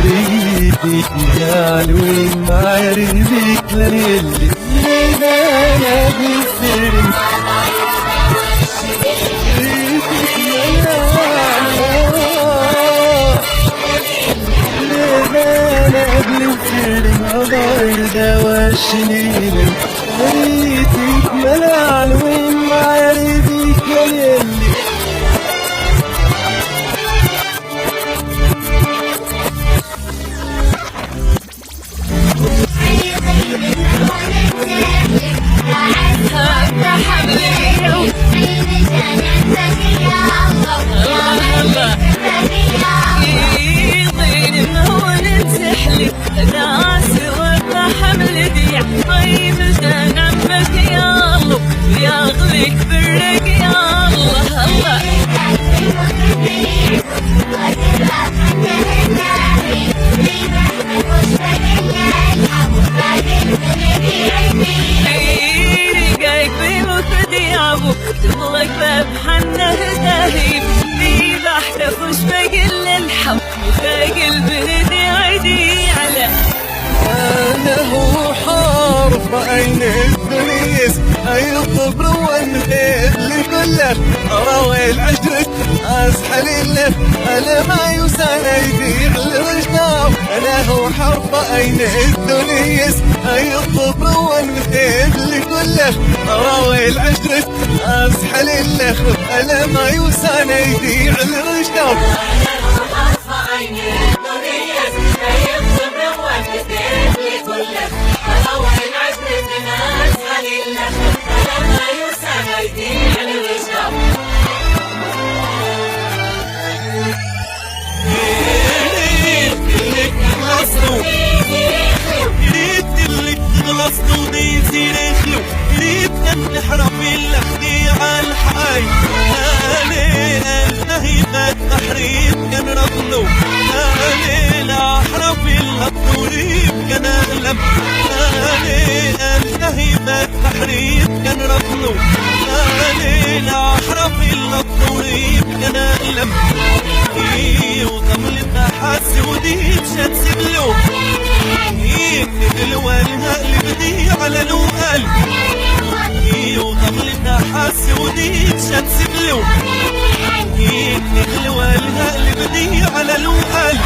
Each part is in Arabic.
ريدك يا الوين ما يريدك للي انا بالفرن ريدك يا انا بالفرن غير دواشنين ريدك يا الوين ما يريدك للي ياخذك برك يا الله الله ريقك بمفدي ابوك تبغك بحنه دهيب في بحر خش بقل الحم وفاق البلد عدي على انا هو حرف عين الدنيس هاي الطبر والنخيل لكله راوي العشرة اسحل اللف انا ما يوسان يبيع الرجناو انا هو حرف عين الدنيس هاي الطبر والنخيل لكله راوي العشرة اسحل اللف انا ما يوسان يبيع الرجناو نحرف اللخدي على الحي نهيبة التحريف كان رطلو احرف الطوريب كان اغلب نهيبة التحريف كان رطلو احرف الطوريب كان اغلب وطملتها حس وديب شد سبلو الوالها اللي بدي على الوقال وطملتها حس وديب شد سبلو الوالها اللي بدي على الوقال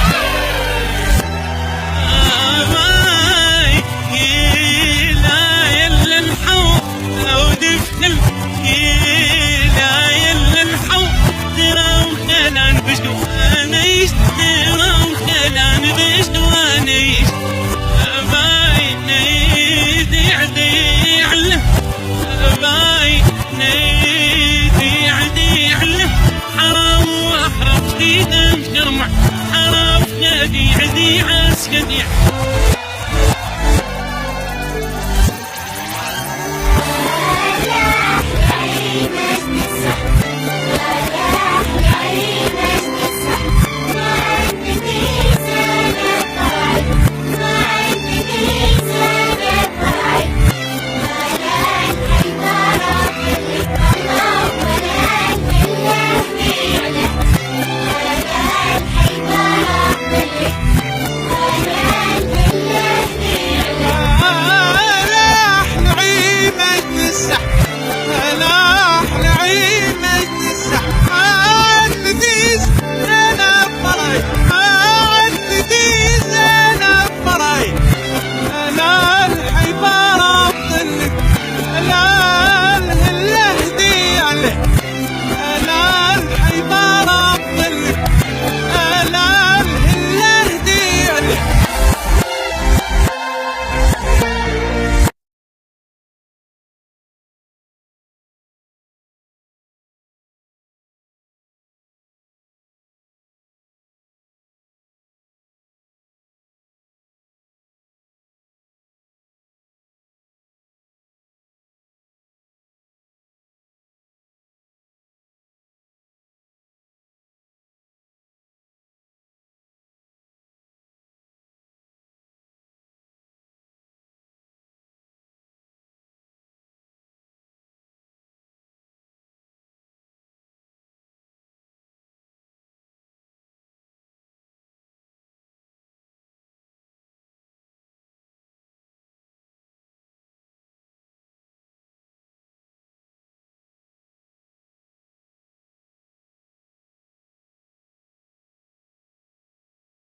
حرام نادي عدي عسكدي